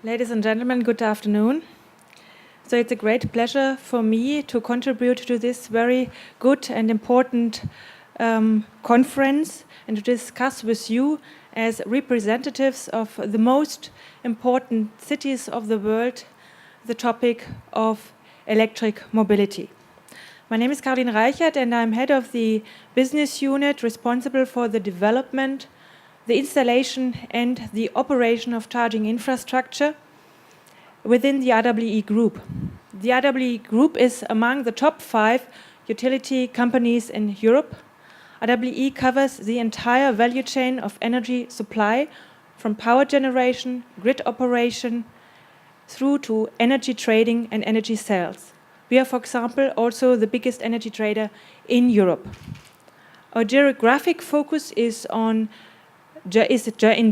Ladies and gentlemen, good afternoon. So it's a great pleasure for me to contribute to this very good and important conference and to discuss with you as representatives of the most important cities of the world the topic of electric mobility. My name is Carolin Reichert and I'm head of the business unit responsible for the development, the installation and the operation of charging infrastructure within the RWE Group. The RWE Group is among the top 5 utility companies in Europe. RWE covers the entire value chain of energy supply, from power generation, grid operation, through to energy trading and energy sales. We are, for example, also the biggest energy trader in Europe. Our geographic focus is in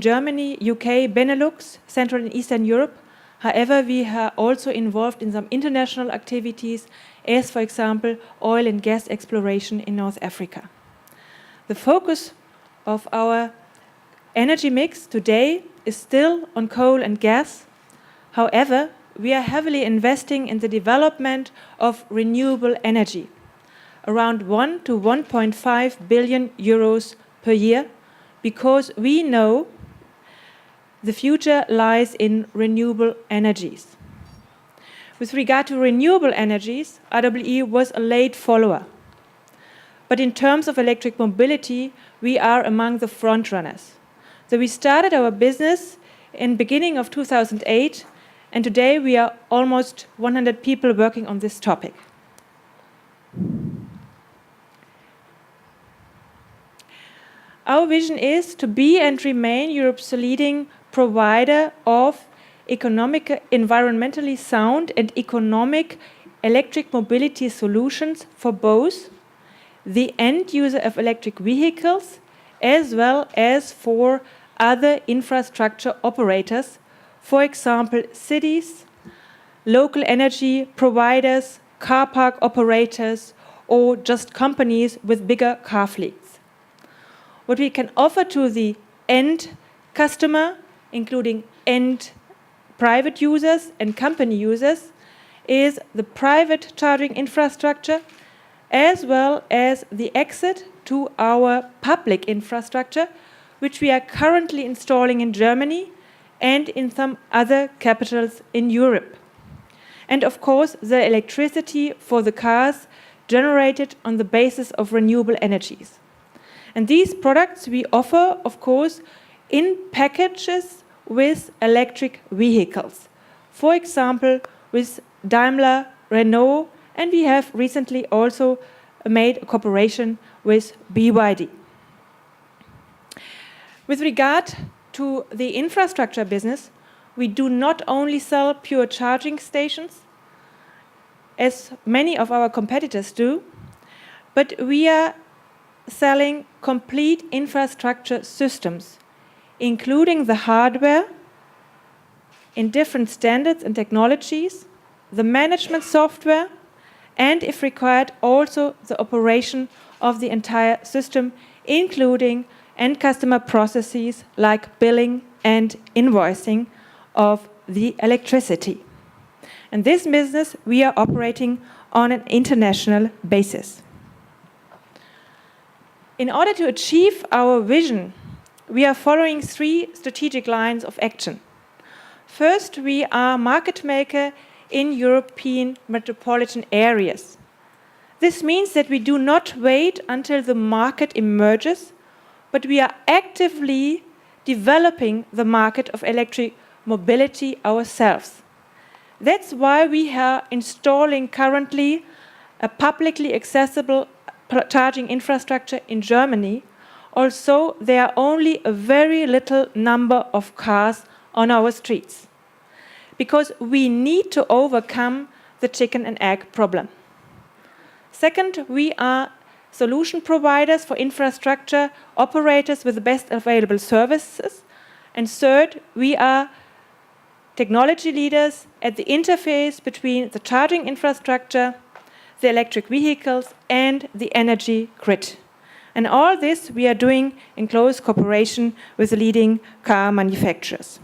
Germany, UK, Benelux, Central and Eastern Europe. However, we are also involved in some international activities, as, for example, oil and gas exploration in North Africa. The focus of our energy mix today is still on coal and gas. However, we are heavily investing in the development of renewable energy, around 1 to 1.5 billion euros per year, because we know the future lies in renewable energies. With regard to renewable energies, RWE was a late follower. But in terms of electric mobility, we are among the front runners. So we started our business in beginning of 2008, and today we are almost 100 people working on this topic. Our vision is to be and remain Europe's leading provider of environmentally sound and economic electric mobility solutions for both the end user of electric vehicles as well as for other infrastructure operators, for example, cities, local energy providers, car park operators, or just companies with bigger car fleets. What we can offer to the end customer, including end private users and company users, is the private charging infrastructure as well as the exit to our public infrastructure, which we are currently installing in Germany and in some other capitals in Europe. And of course, the electricity for the cars generated on the basis of renewable energies. And these products we offer, of course, in packages with electric vehicles. For example, with Daimler, Renault, and we have recently also made a cooperation with BYD. With regard to the infrastructure business, we do not only sell pure charging stations, as many of our competitors do, but we are selling complete infrastructure systems, including the hardware in different standards and technologies, the management software, and, if required, also the operation of the entire system, including end customer processes like billing and invoicing of the electricity. And this business we are operating on an international basis. In order to achieve our vision, we are following 3 strategic lines of action. First, we are market maker in European metropolitan areas. This means that we do not wait until the market emerges, but we are actively developing the market of electric mobility ourselves. That's why we are installing currently a publicly accessible charging infrastructure in Germany. Also, there are only a very little number of cars on our streets, because we need to overcome the chicken and egg problem. Second, we are solution providers for infrastructure operators with the best available services. And third, we are technology leaders at the interface between the charging infrastructure, the electric vehicles, and the energy grid. And all this we are doing in close cooperation with the leading car manufacturers.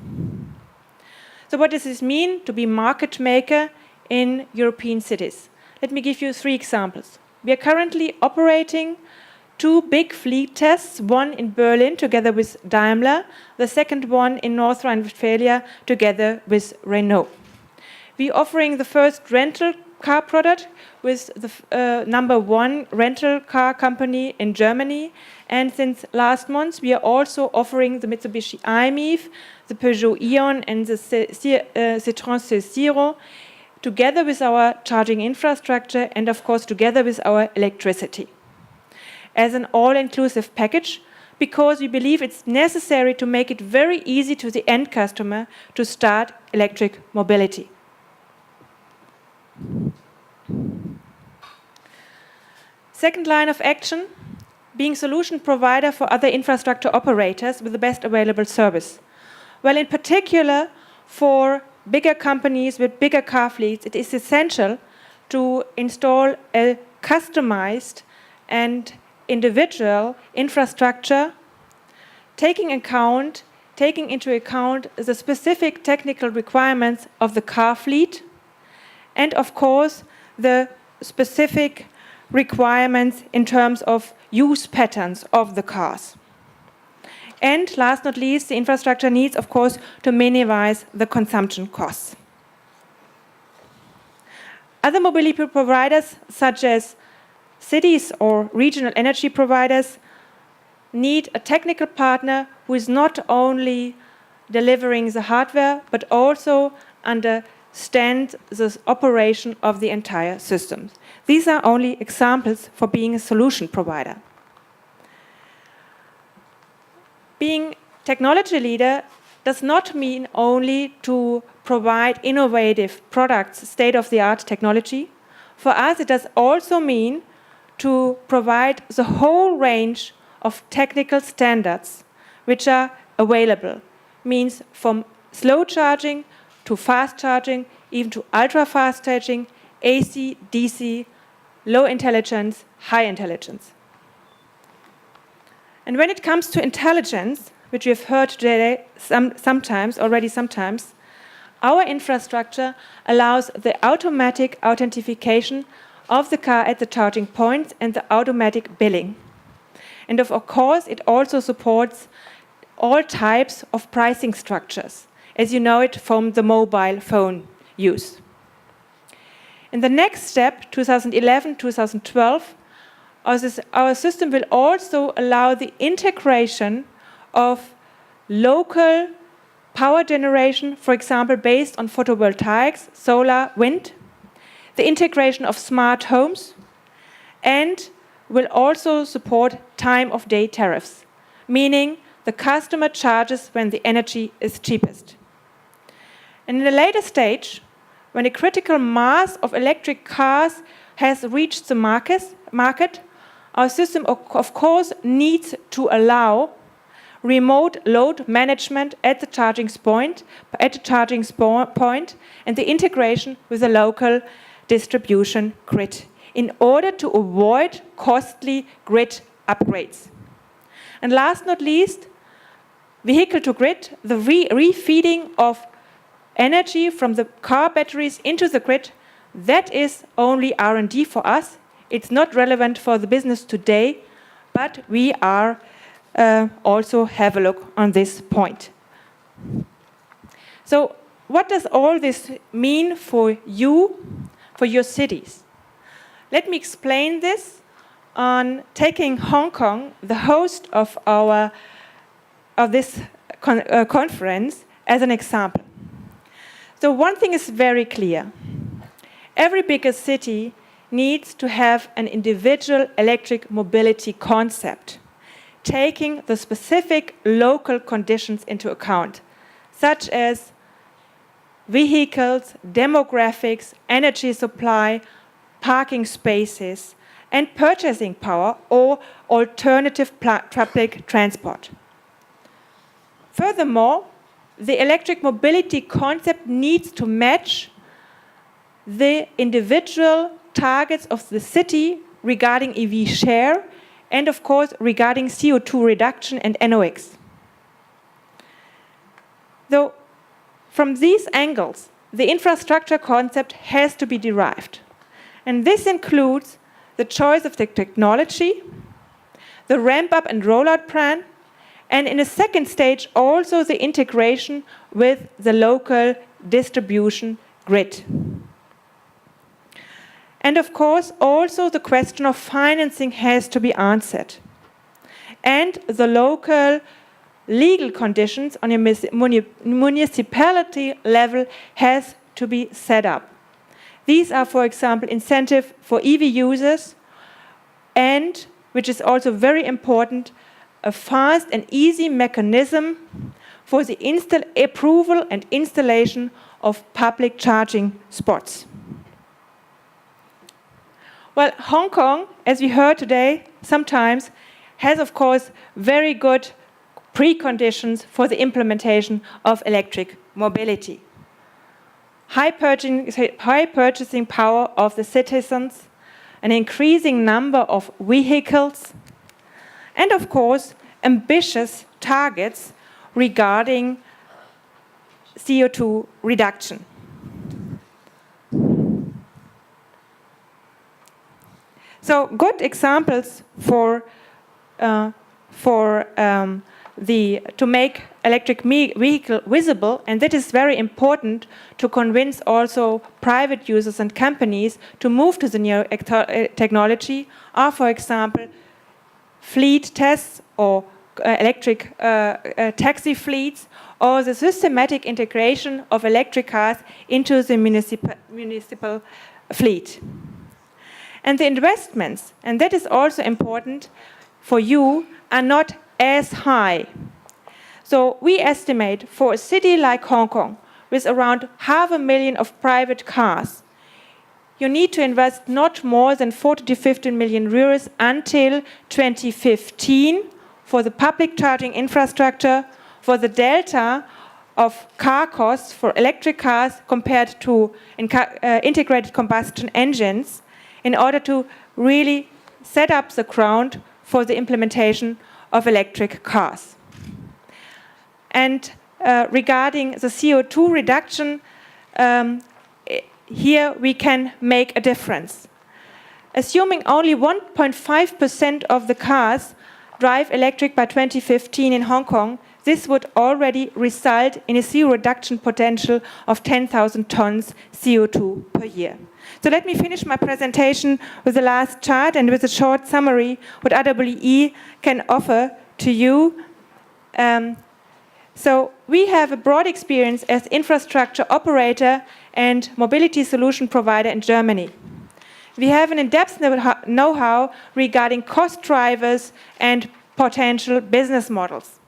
So what does this mean to be market maker in European cities? Let me give you 3 examples. We are currently operating 2 big fleet tests, one in Berlin together with Daimler, the second one in North Rhine-Westphalia together with Renault. We are offering the first rental car product with the number 1 rental car company in Germany, and since last month we are also offering the Mitsubishi i-MiEV, the Peugeot e-on and the Citroën C0 together with our charging infrastructure and of course together with our electricity as an all-inclusive package, because we believe it's necessary to make it very easy to the end customer to start electric mobility. Second line of action, being solution provider for other infrastructure operators with the best available service. Well, in particular, for bigger companies with bigger car fleets, it is essential to install a customized and individual infrastructure, taking into account the specific technical requirements of the car fleet, and of course the specific requirements in terms of use patterns of the cars. And last not least, the infrastructure needs, of course, to minimize the consumption costs. Other mobility providers, such as cities or regional energy providers, need a technical partner who is not only delivering the hardware, but also understands the operation of the entire system. These are only examples for being a solution provider. Being technology leader does not mean only to provide innovative products, state-of-the-art technology. For us, it does also mean to provide the whole range of technical standards which are available. Means from slow charging to fast charging, even to ultra-fast charging, AC, DC, low intelligence, high intelligence. And when it comes to intelligence, which we have heard today sometimes, our infrastructure allows the automatic authentication of the car at the charging points and the automatic billing. And of course, it also supports all types of pricing structures, as you know it from the mobile phone use. In the next step, 2011-2012, our system will also allow the integration of local power generation, for example, based on photovoltaics, solar, wind, the integration of smart homes, and will also support time-of-day tariffs, meaning the customer charges when the energy is cheapest. And in a later stage, when a critical mass of electric cars has reached the market, our system, of course, needs to allow remote load management at the charging point, and the integration with the local distribution grid in order to avoid costly grid upgrades. And last not least, vehicle to grid, the refeeding of energy from the car batteries into the grid, that is only R&D for us. It's not relevant for the business today, but we are also have a look on this point. So what does all this mean for you, for your cities? Let me explain this on taking Hong Kong, the host of this conference, as an example. So one thing is very clear. Every bigger city needs to have an individual electric mobility concept, taking the specific local conditions into account, such as vehicles, demographics, energy supply, parking spaces, and purchasing power or alternative public transport. Furthermore, the electric mobility concept needs to match the individual targets of the city regarding EV share and, of course, regarding CO2 reduction and NOx. Though From these angles, the infrastructure concept has to be derived. And this includes the choice of the technology, the ramp-up and rollout plan, and in a second stage also the integration with the local distribution grid. And of course also the question of financing has to be answered. And the local legal conditions on a municipality level has to be set up. These are, for example, incentive for EV users and, which is also very important, a fast and easy mechanism for the approval and installation of public charging spots. Well, Hong Kong, as we heard today, sometimes has, of course, very good preconditions for the implementation of electric mobility. High purchasing power of the citizens, an increasing number of vehicles, and of course, ambitious targets regarding CO2 reduction. So, good examples to make electric vehicle visible, and that is very important to convince also private users and companies to move to the new technology, are, for example, fleet tests or electric taxi fleets, or the systematic integration of electric cars into the municipal fleet. And the investments, and that is also important for you, are not as high. So we estimate for a city like Hong Kong, with around 500,000 of private cars, you need to invest not more than 40 to 15 million euros until 2015 for the public charging infrastructure, for the delta of car costs for electric cars compared to integrated combustion engines, in order to really set up the ground for the implementation of electric cars. And regarding the CO2 reduction, here we can make a difference. Assuming only 1.5% of the cars drive electric by 2015 in Hong Kong, this would already result in a CO reduction potential of 10,000 tons CO2 per year. So let me finish my presentation with the last chart and with a short summary what RWE can offer to you. So we have a broad experience as infrastructure operator and mobility solution provider in Germany. We have an in-depth know-how regarding cost drivers and potential business models.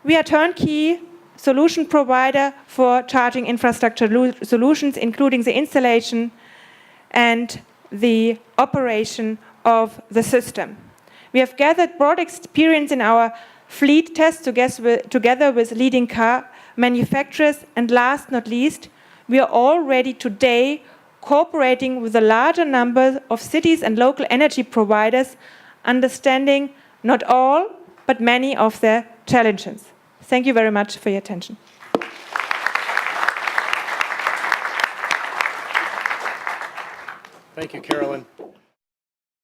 We are turnkey solution provider for charging infrastructure solutions, including the installation and the operation of the system. We have gathered broad experience in our fleet tests together with leading car manufacturers, and last not least, we are already today cooperating with a larger number of cities and local energy providers, understanding not all, but many of their challenges. Thank you very much for your attention. Thank you, Carolin.